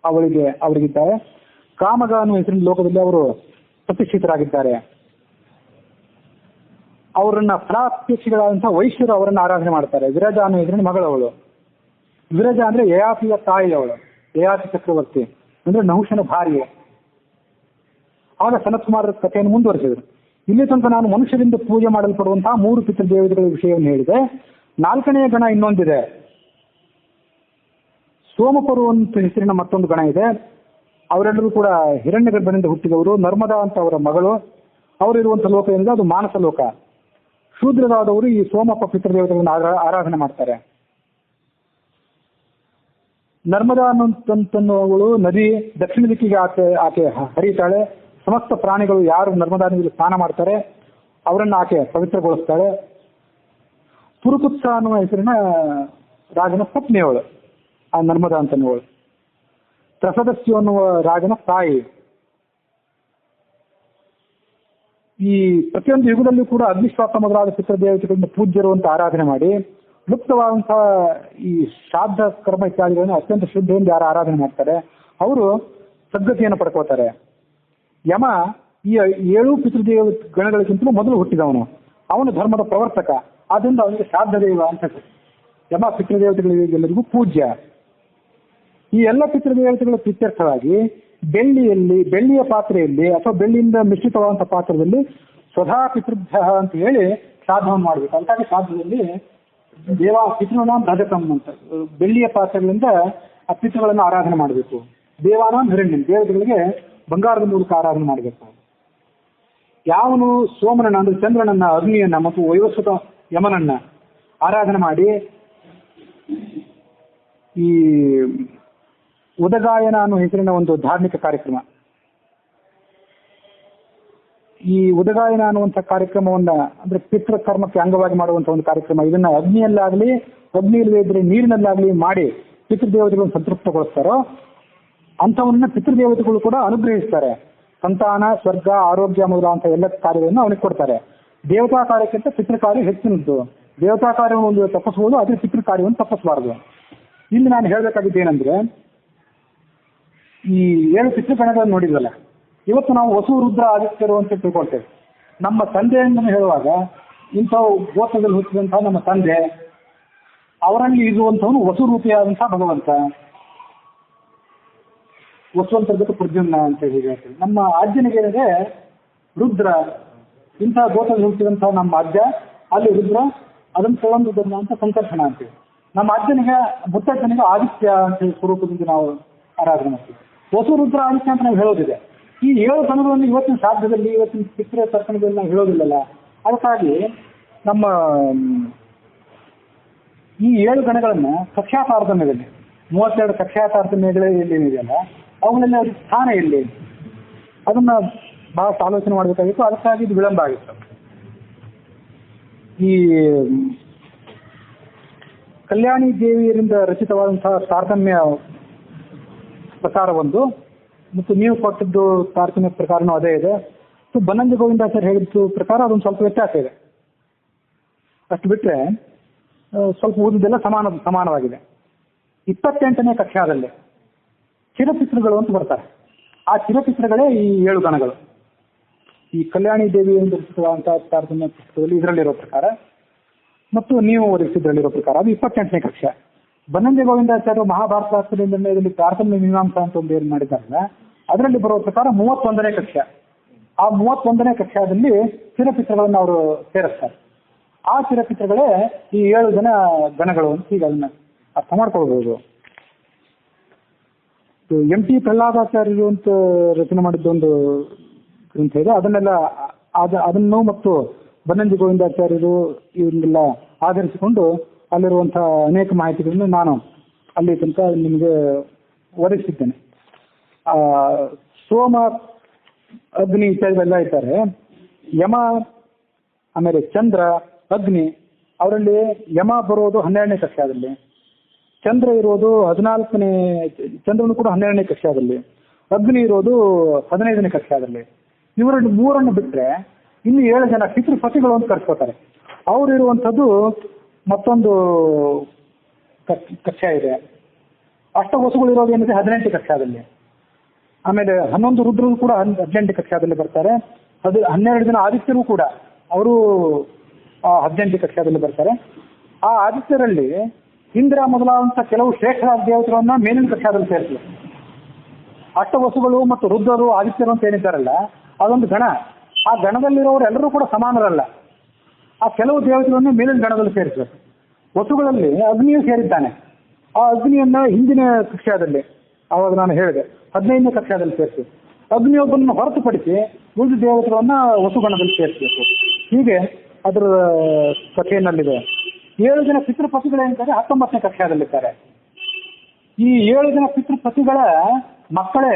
ಅವರಿಗಿದ್ದಾರೆ. ಕಾಮಗ ಅನ್ನುವ ಹೆಸರಿನ ಲೋಕದಲ್ಲಿ ಅವರು ಪ್ರತಿಷ್ಠಿತರಾಗಿದ್ದಾರೆ. ಅವರನ್ನ ಫಲಾಪೇಕ್ಷಿಗಳಾದಂತಹ ವೈಶ್ಯರು ಅವರನ್ನು ಆರಾಧನೆ ಮಾಡ್ತಾರೆ. ವಿರಜ ಅನ್ನುವ ಹೆಸರಿನ ಮಗಳವಳು. ವಿರಜ ಅಂದ್ರೆ ಯಯಾತಿಯ ತಾಯಿ ಅವಳು. ಯಯಾತಿ ಚಕ್ರವರ್ತಿ ಅಂದ್ರೆ ನಹುಷನ ಭಾರ್ಯೆ. ಆಗ ಸನತ್ ಕುಮಾರರ ಕಥೆಯನ್ನು ಮುಂದುವರೆಸಿದರು. ಇಲ್ಲಿ ತನಕ ನಾನು ಮನುಷ್ಯರಿಂದ ಪೂಜೆ ಮಾಡಲ್ಪಡುವಂತಹ 3 ಪಿತೃದೇವತೆಗಳ ವಿಷಯವನ್ನು ಹೇಳಿದೆ. 4ನೆಯ ಗಣ ಇನ್ನೊಂದಿದೆ. ಸೋಮಪರು ಅಂತ ಹೆಸರಿನ ಮತ್ತೊಂದು ಗಣ ಇದೆ. ಅವರೆಲ್ಲರೂ ಕೂಡ ಹಿರಣ್ಯಗರ್ಭನಿಂದ ಹುಟ್ಟಿದವರು. ನರ್ಮದಾ ಅಂತ ಅವರ ಮಗಳು. ಅವರಿರುವಂತಹ ಲೋಕ ಏನಿದೆ ಅದು ಮಾನಸ ಲೋಕ. ಶೂದ್ರರಾದವರು ಈ ಸೋಮಪ್ಪ ಪಿತೃದೇವತೆಗಳನ್ನು ಆರಾಧನೆ ಮಾಡ್ತಾರೆ. ನರ್ಮದಾ ಅನ್ನುವವಳು ನದಿ ದಕ್ಷಿಣ ದಿಕ್ಕಿಗೆ ಆಕೆ ಹರಿತಾಳೆ. ಸಮಸ್ತ ಪ್ರಾಣಿಗಳು ಯಾರು ನರ್ಮದಾ ನದಿಯಲ್ಲಿ ಸ್ನಾನ ಮಾಡ್ತಾರೆ ಅವರನ್ನು ಆಕೆ ಪವಿತ್ರಗೊಳಿಸ್ತಾಳೆ. ಪುರುಕುತ್ಸ ಅನ್ನುವ ಹೆಸರಿನ ರಾಜನ ಪತ್ನಿಯವಳು ಆ ನರ್ಮದಾ ಅಂತನ್ನುವಳು. ತ್ರಸದಸ್ಯು ಅನ್ನುವ ರಾಜನ ತಾಯಿ. ಈ ಪ್ರತಿಯೊಂದು ಯುಗದಲ್ಲೂ ಕೂಡ ಅಗ್ನಿಶ್ವಾಸ ಮೊದಲಾದ ಪಿತೃದೇವತೆಗಳನ್ನು ಪೂಜ್ಯರು ಅಂತ ಆರಾಧನೆ ಮಾಡಿ ಲುಪ್ತವಾದಂತಹ ಈ ಶ್ರಾದ್ದ ಕರ್ಮ ಇತ್ಯಾದಿಗಳನ್ನು ಅತ್ಯಂತ ಶ್ರದ್ಧೆಯಿಂದ ಯಾರು ಆರಾಧನೆ ಮಾಡ್ತಾರೆ ಅವರು ಸದ್ಗತಿಯನ್ನು ಪಡ್ಕೋತಾರೆ. ಯಮ ಈ 7 ಪಿತೃದೇವ ಗಣಗಳಿಗಿಂತಲೂ ಮೊದಲು ಹುಟ್ಟಿದವನು. ಅವನು ಧರ್ಮದ ಪ್ರವರ್ತಕ. ಆದ್ದರಿಂದ ಅವನಿಗೆ ಶ್ರಾದ್ದ ದೇವ ಅಂತ ಯಮ ಪಿತೃದೇವತೆಗಳಿಗೆಲ್ಲರಿಗೂ ಪೂಜ್ಯ. ಈ ಎಲ್ಲ ಪಿತೃದೇವತೆಗಳ ಪ್ರೀತ್ಯರ್ಥವಾಗಿ ಬೆಳ್ಳಿಯ ಪಾತ್ರೆಯಲ್ಲಿ ಅಥವಾ ಬೆಳ್ಳಿಯಿಂದ ಮಿಶ್ರಿತವಾದಂತಹ ಪಾತ್ರದಲ್ಲಿ ಸ್ವಧಾ ಪಿತೃಭ್ಯ ಅಂತ ಹೇಳಿ ಶ್ರಾದ್ದವನ್ನು ಮಾಡಬೇಕು. ಅಂತಾಗಿ ಶ್ರಾದ್ದದಲ್ಲಿ ಪಿತೃನಾಂ ರಜತಂ ಅಂತ ಬೆಳ್ಳಿಯ ಪಾತ್ರೆಗಳಿಂದ ಆ ಪಿತೃಗಳನ್ನು ಆರಾಧನೆ ಮಾಡಬೇಕು. ದೇವಾನಾಂ ಹಿರಣ್ಯನ್ ದೇವತೆಗಳಿಗೆ ಬಂಗಾರದ ಮೂಲಕ ಆರಾಧನೆ ಮಾಡಬೇಕು. ಯಾವನು ಸೋಮನನ್ನ ಅಂದ್ರೆ ಚಂದ್ರನನ್ನ, ಅಗ್ನಿಯನ್ನ ಮತ್ತು ವೈವಸ್ವತ ಯಮನನ್ನ ಆರಾಧನೆ ಮಾಡಿ ಈ ಉದಗಾಯನ ಅನ್ನೋ ಹೆಸರಿನ ಒಂದು ಧಾರ್ಮಿಕ ಕಾರ್ಯಕ್ರಮ, ಈ ಉದಗಾಯನ ಅನ್ನುವಂಥ ಕಾರ್ಯಕ್ರಮವನ್ನ ಅಂದ್ರೆ ಪಿತೃ ಕರ್ಮಕ್ಕೆ ಅಂಗವಾಗಿ ಮಾಡುವಂತ ಒಂದು ಕಾರ್ಯಕ್ರಮ. ಇದನ್ನ ಅಗ್ನಿಯಲ್ಲಾಗ್ಲಿ, ಅಗ್ನಿ ಇಲ್ಲದೆ ಇದ್ರೆ ನೀರಿನಲ್ಲಾಗ್ಲಿ ಮಾಡಿ ಪಿತೃದೇವತೆಗಳನ್ನು ಸಂತೃಪ್ತಗೊಳಿಸ್ತಾರೋ ಅಂಥವನ್ನ ಪಿತೃದೇವತೆಗಳು ಕೂಡ ಅನುಗ್ರಹಿಸ್ತಾರೆ. ಸಂತಾನ, ಸ್ವರ್ಗ, ಆರೋಗ್ಯ ಮೊದಲಾದಂಥ ಎಲ್ಲ ಕಾರ್ಯಗಳನ್ನು ಅವನಿಗೆ ಕೊಡ್ತಾರೆ. ದೇವತಾ ಕಾರ್ಯಕ್ಕಿಂತ ಪಿತೃ ಕಾರ್ಯ ಹೆಚ್ಚಿನದ್ದು. ದೇವತಾ ಕಾರ್ಯವನ್ನು ಒಂದು ತಪ್ಪಿಸಬಹುದು, ಅದೇ ಪಿತೃ ಕಾರ್ಯವನ್ನು ತಪ್ಪಿಸಬಾರದು. ಇಲ್ಲಿ ನಾನು ಹೇಳಬೇಕಾಗಿದ್ದು ಏನಂದ್ರೆ, ಈ 7 ಪಿತೃಗಣಗಳನ್ನು ನೋಡಿದ್ವಲ್ಲ, ಇವತ್ತು ನಾವು ವಸು, ರುದ್ರ, ಆದಿತ್ಯರು ಅಂತ ತಿಳ್ಕೊಳ್ತೇವೆ. ನಮ್ಮ ತಂದೆಯನ್ನು ಹೇಳುವಾಗ ಇಂಥವು ಗೋತ್ರದಲ್ಲಿ ಹುಟ್ಟಿದಂತಹ ನಮ್ಮ ತಂದೆ, ಅವರಲ್ಲಿ ಇರುವಂಥವನು ವಸು ರೂಪಿಯಾದಂತಹ ಭಗವಂತ, ವಸುವಂತರ್ಗತ ಪ್ರದ್ಯುಮ್ನ ಅಂತ ಹೇಳಿ ಹೇಳ್ತೇವೆ. ನಮ್ಮ ಅಜ್ಜನಿಗೆ ಏನಿದೆ ರುದ್ರ, ಇಂತಹ ಗೋತ್ರದಲ್ಲಿ ಹುಟ್ಟಿದಂತಹ ನಮ್ಮ ಅಜ್ಜ, ಅಲ್ಲಿ ರುದ್ರ, ಅದನ್ನು ತಗೊಂಡಿದ್ದ ಅಂತ ಸಂಕರ್ಷಣ ಅಂತೀವಿ. ನಮ್ಮ ಅಜ್ಜನಿಗೆ ಮುತ್ತಜ್ಜನಿಗೆ ಆದಿತ್ಯ ಅಂತ ಹೇಳಿ ಸ್ವರೂಪದಿಂದ ನಾವು ಆರಾಧನೆ ಮಾಡ್ತೀವಿ. ವಸು, ರುದ್ರ, ಆದಿತ್ಯ ಅಂತ ನಾವು ಹೇಳೋದಿದೆ. ಈ 7 ಗಣಗಳನ್ನು ಇವತ್ತಿನ ಸಾಧ್ಯದಲ್ಲಿ, ಇವತ್ತಿನ ಪಿತೃ ತರ್ಪಣದಲ್ಲಿ ನಾವು ಹೇಳೋದಿಲ್ಲಲ್ಲ. ಅದಕ್ಕಾಗಿ ನಮ್ಮ ಈ 7 ಗಣಗಳನ್ನ ಕಕ್ಷಾ ತಾರತಮ್ಯದಲ್ಲಿ 32 ಕಕ್ಷಾ ತಾರತಮ್ಯಗಳೇ ಏನಿದೆಯಲ್ಲ ಅವುಗಳಲ್ಲಿ ಅವ್ರಿಗೆ ಸ್ಥಾನ ಎಲ್ಲಿ, ಅದನ್ನ ಬಹಳಷ್ಟು ಆಲೋಚನೆ ಮಾಡಬೇಕಾಗಿತ್ತು. ಅದಕ್ಕಾಗಿ ಇದು ವಿಳಂಬ ಆಗಿತ್ತು. ಈ ಕಲ್ಯಾಣಿ ದೇವಿಯರಿಂದ ರಚಿತವಾದಂತಹ ತಾರತಮ್ಯ ಪ್ರಕಾರ ಒಂದು, ಮತ್ತು ನೀವು ಕೊಟ್ಟದ್ದು ತಾರತಮ್ಯ ಪ್ರಕಾರನೂ ಅದೇ ಇದೆ. ಬನ್ನಂಜ ಗೋವಿಂದಾಚಾರ್ಯ ಹೇಳಿದ್ದು ಪ್ರಕಾರ ಅದೊಂದು ಸ್ವಲ್ಪ ವ್ಯತ್ಯಾಸ ಇದೆ. ಅಷ್ಟು ಬಿಟ್ಟರೆ ಸ್ವಲ್ಪ ಓದಿದ್ದೆಲ್ಲ ಸಮಾನವಾಗಿದೆ. 28ನೇ ಕಕ್ಷಾದಲ್ಲಿ ಚಿರಪಿತೃಗಳು ಅಂತ ಬರ್ತಾರೆ. ಆ ಚಿರಪಿತೃಗಳೇ ಈ 7 ಗಣಗಳು. ಈ ಕಲ್ಯಾಣಿ ದೇವಿಯಿಂದ ರಚಿತವಾದಂತಹ ತಾರತಮ್ಯ ಪುಸ್ತಕದಲ್ಲಿ ಇದರಲ್ಲಿರೋ ಪ್ರಕಾರ ಮತ್ತು ನೀವು ಒದಗಿಸಿದ್ರಲ್ಲಿರೋ ಪ್ರಕಾರ ಅದು 28ನೇ ಕಕ್ಷಾ. ಬನ್ನಂಜ ಗೋವಿಂದಾಚಾರ್ಯರು ಮಹಾಭಾರತ ನಿರ್ಣಯದಲ್ಲಿ ತಾರತಮ್ಯ ಮೀಮಾಂಸಾ ಅಂತ ಒಂದು ಏನು ಮಾಡಿದ್ದಾರಲ್ಲ, ಅದರಲ್ಲಿ ಬರುವ ಪ್ರಕಾರ 31ನೇ ಕಕ್ಷಾ. ಆ 31ನೇ ಕಕ್ಷಾದಲ್ಲಿ ಚಿರಪಿತೃಗಳನ್ನು ಅವರು ಸೇರಿಸ್ತಾರೆ. ಆ ಚಿರಪಿತೃಗಳೇ ಈ 7 ಜನ ಗಣಗಳು ಅಂತ ಈಗ ಅದನ್ನ ಅರ್ಥ ಮಾಡ್ಕೊಳ್ಬಹುದು. MT ಪ್ರಹ್ಲಾದಾಚಾರ್ಯರು ಅಂತ ರಚನೆ ಮಾಡಿದ್ದೊಂದು ಗ್ರಂಥ ಇದೆ. ಅದನ್ನು ಮತ್ತು ಬನ್ನಂಜ ಗೋವಿಂದಾಚಾರ್ಯರು ಇವನ್ನೆಲ್ಲ ಆಧರಿಸಿಕೊಂಡು ಅಲ್ಲಿರುವಂತಹ ಅನೇಕ ಮಾಹಿತಿಗಳನ್ನು ನಾನು ಅಲ್ಲಿ ತನಕ ನಿಮಗೆ ಒದಗಿಸಿದ್ದೇನೆ. ಸೋಮ, ಅಗ್ನಿ ಇತ್ಯಾದಿಗಳೆಲ್ಲ ಇದ್ದಾರೆ. ಯಮ, ಆಮೇಲೆ ಚಂದ್ರ, ಅಗ್ನಿ, ಅವರಲ್ಲಿ ಯಮ ಬರೋದು 12ನೇ ಕಕ್ಷಾದಲ್ಲಿ, ಚಂದ್ರ ಇರೋದು 14ನೇ, ಚಂದ್ರನು ಕೂಡ 12ನೇ ಕಕ್ಷಾದಲ್ಲಿ, ಅಗ್ನಿ ಇರೋದು 15ನೇ ಕಕ್ಷಾದಲ್ಲಿ. ಇವರಲ್ಲಿ 3 ಬಿಟ್ಟರೆ ಇನ್ನು 7 ಜನ ಪಿತೃಪತಿಗಳು ಅಂತ ಕರ್ಸ್ಕೋತಾರೆ. ಅವರು ಇರುವಂಥದ್ದು ಮತ್ತೊಂದು ಕಕ್ಷಾ ಇದೆ. ಅಷ್ಟವಸುಗಳು ಇರೋದು ಏನಿದೆ 18ನೇ ಕಕ್ಷಾದಲ್ಲಿ. ಆಮೇಲೆ 11 ರುದ್ರರು ಕೂಡ 18ನೇ ಕಕ್ಷಾದಲ್ಲಿ ಬರ್ತಾರೆ. 12 ಜನ ಆದಿತ್ಯರು ಕೂಡ ಅವರು 18ನೇ ಕಕ್ಷಾದಲ್ಲಿ ಬರ್ತಾರೆ. ಆ ಆದಿತ್ಯರಲ್ಲಿ ಇಂದ್ರ ಮೊದಲಾದಂಥ ಕೆಲವು ಶ್ರೇಷ್ಠರಾದ ದೇವತೆಗಳನ್ನ ಮೇಲಿನ ಕಕ್ಷಾದಲ್ಲಿ ಸೇರಿದ್ರು. ಅಷ್ಟವಸುಗಳು ಮತ್ತು ರುದ್ರರು, ಆದಿತ್ಯರು ಅಂತ ಏನಿದ್ದಾರಲ್ಲ ಅದೊಂದು ಗಣ. ಆ ಗಣದಲ್ಲಿರೋರು ಎಲ್ಲರೂ ಕೂಡ ಸಮಾನರಲ್ಲ. ಆ ಕೆಲವು ದೇವತೆಗಳನ್ನು ಮೇಲಿನ ಗಣದಲ್ಲಿ ಸೇರಿಸಬೇಕು. ವಸುಗಳಲ್ಲಿ ಅಗ್ನಿಯು ಸೇರಿದ್ದಾನೆ. ಆ ಅಗ್ನಿಯನ್ನ ಹಿಂದಿನ ಕಕ್ಷಾದಲ್ಲಿ, ಆವಾಗ ನಾನು ಹೇಳಿದೆ 15ನೇ ಕಕ್ಷಾದಲ್ಲಿ ಸೇರಿಸಿ, ಅಗ್ನಿಯೊಬ್ಬನನ್ನು ಹೊರತುಪಡಿಸಿ ಉಳಿದ ದೇವತೆಗಳನ್ನ ವಸುಗಣದಲ್ಲಿ ಸೇರಿಸಬೇಕು. ಹೀಗೆ ಅದರ ಕಥೆಯಲ್ಲಿದೆ. 7 ಜನ ಪಿತೃಪತಿಗಳೇನಿದ್ದಾರೆ 19ನೇ ಕಥೆಯಲ್ಲಿದ್ದಾರೆ. ಈ 7 ಜನ ಪಿತೃಪತಿಗಳ ಮಕ್ಕಳೇ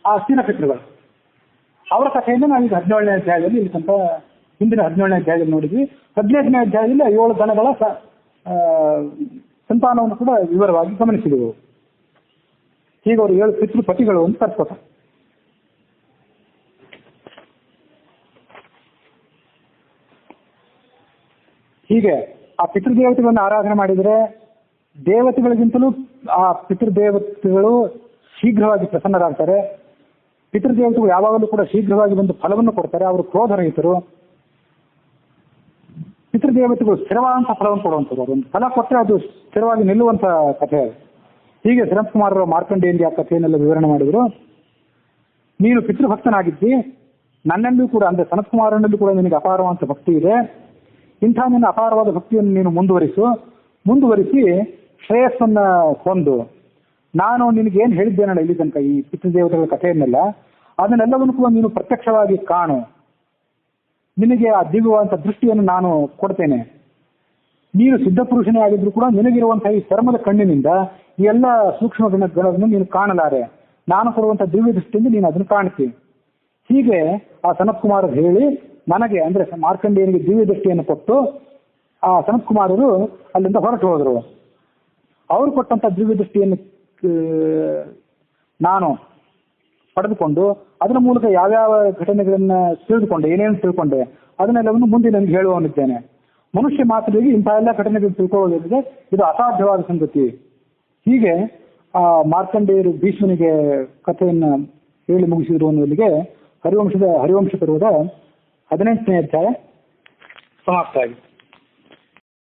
ಆ ಸ್ಥಿರಪಿತೃಗಳು. ಅವರ ಕಥೆಯನ್ನು ನಾವು ಈಗ 17ನೇ ಅಧ್ಯಾಯದಲ್ಲಿ ಇಲ್ಲಿ ತನಕ ಹಿಂದಿನ 17ನೇ ಅಧ್ಯಾಯದಲ್ಲಿ ನೋಡಿದ್ವಿ. 15ನೇ ಅಧ್ಯಾಯದಲ್ಲಿ 7 ಗಣಗಳ ಸಂತಾನವನ್ನು ಕೂಡ ವಿವರವಾಗಿ ಗಮನಿಸಿದೆವು. ಹೀಗೆ ಅವರು 7 ಪಿತೃಪತಿಗಳು ಅಂತ ಕರ್ಕೋತಾರೆ. ಹೀಗೆ ಆ ಪಿತೃದೇವತೆಗಳನ್ನು ಆರಾಧನೆ ಮಾಡಿದರೆ ದೇವತೆಗಳಿಗಿಂತಲೂ ಆ ಪಿತೃದೇವತೆಗಳು ಶೀಘ್ರವಾಗಿ ಪ್ರಸನ್ನರಾಗ್ತಾರೆ. ಪಿತೃದೇವತೆಗಳು ಯಾವಾಗಲೂ ಕೂಡ ಶೀಘ್ರವಾಗಿ ಒಂದು ಫಲವನ್ನು ಕೊಡ್ತಾರೆ. ಅವರು ಕ್ರೋಧರಹಿತರು. ಪಿತೃದೇವತೆಗಳು ಸ್ಥಿರವಾದಂತಹ ಫಲವನ್ನು ಕೊಡುವಂಥದ್ದು. ಅದೊಂದು ಫಲ ಕೊಟ್ಟರೆ ಅದು ಸ್ಥಿರವಾಗಿ ನಿಲ್ಲುವಂಥ ಕಥೆ. ಹೀಗೆ ಸನತ್ ಕುಮಾರರು ಮಾರ್ಕಂಡೇಯನಿಗೆ ಆ ಕಥೆಯನ್ನೆಲ್ಲ ವಿವರಣೆ ಮಾಡಿದರು. ನೀನು ಪಿತೃಭಕ್ತನಾಗಿದ್ದಿ, ನನ್ನಲ್ಲೂ ಕೂಡ ಅಂದರೆ ಸನತ್ ಕುಮಾರನಲ್ಲೂ ಕೂಡ ನಿನಗೆ ಅಪಾರವಾದಂಥ ಭಕ್ತಿ ಇದೆ. ಇಂಥ ನಿನ್ನ ಅಪಾರವಾದ ಭಕ್ತಿಯನ್ನು ನೀನು ಮುಂದುವರಿಸಿ ಶ್ರೇಯಸ್ಸನ್ನು ಹೊಂದು. ನಾನು ನಿನಗೇನು ಹೇಳಿದ್ದೇನಲ್ಲ ಇಲ್ಲಿ ತನಕ ಈ ಪಿತೃದೇವತೆಗಳ ಕಥೆಯನ್ನೆಲ್ಲ, ಅದನ್ನೆಲ್ಲವನ್ನು ಕೂಡ ನೀನು ಪ್ರತ್ಯಕ್ಷವಾಗಿ ಕಾಣು. ನಿನಗೆ ಆ ದಿವ್ಯವಾದಂಥ ದೃಷ್ಟಿಯನ್ನು ನಾನು ಕೊಡ್ತೇನೆ. ನೀನು ಸಿದ್ಧ ಪುರುಷನೇ ಆಗಿದ್ರು ಕೂಡ ನಿನಗಿರುವಂತಹ ಈ ಚರ್ಮದ ಕಣ್ಣಿನಿಂದ ಈ ಎಲ್ಲ ಸೂಕ್ಷ್ಮ ಗುಣಗಳನ್ನು ನೀನು ಕಾಣಲಾರೆ. ನಾನು ಕೊಡುವಂಥ ದಿವ್ಯ ದೃಷ್ಟಿಯಿಂದ ನೀನು ಅದನ್ನು ಕಾಣ್ತೀನಿ. ಹೀಗೆ ಆ ಸನತ್ ಕುಮಾರರು ಹೇಳಿ ನನಗೆ ಅಂದರೆ ಮಾರ್ಕಂಡೇಯನಿಗೆ ದಿವ್ಯ ದೃಷ್ಟಿಯನ್ನು ಕೊಟ್ಟು ಆ ಸನತ್ ಕುಮಾರರು ಅಲ್ಲಿಂದ ಹೊರಟು ಹೋದರು. ಅವರು ಕೊಟ್ಟಂಥ ದಿವ್ಯ ದೃಷ್ಟಿಯನ್ನು ನಾನು ಪಡೆದುಕೊಂಡು ಅದರ ಮೂಲಕ ಯಾವ್ಯಾವ ಘಟನೆಗಳನ್ನು ಏನೇನು ತಿಳ್ಕೊಂಡೆ ಅದನ್ನೆಲ್ಲವನ್ನು ಮುಂದೆ ನನಗೆ ಹೇಳುವವನಿದ್ದೇನೆ. ಮನುಷ್ಯ ಮಾತ್ರರಿಗೆ ಇಂಥ ಎಲ್ಲ ಘಟನೆಗಳು ತಿಳ್ಕೊಳ್ಳೋದಿದೆ, ಇದು ಅಸಾಧ್ಯವಾದ ಸಂಗತಿ. ಹೀಗೆ ಆ ಮಾರ್ಕಂಡೇಯರು ಭೀಷ್ಮನಿಗೆ ಕಥೆಯನ್ನು ಹೇಳಿ ಮುಗಿಸಿದ್ರು ಅನ್ನೋಲ್ಲಿಗೆ ಹರಿವಂಶ ಪರ್ವದ 18ನೇ ಅಧ್ಯಾಯ ಸಮಾಪ್ತ ಆಗಿದೆ.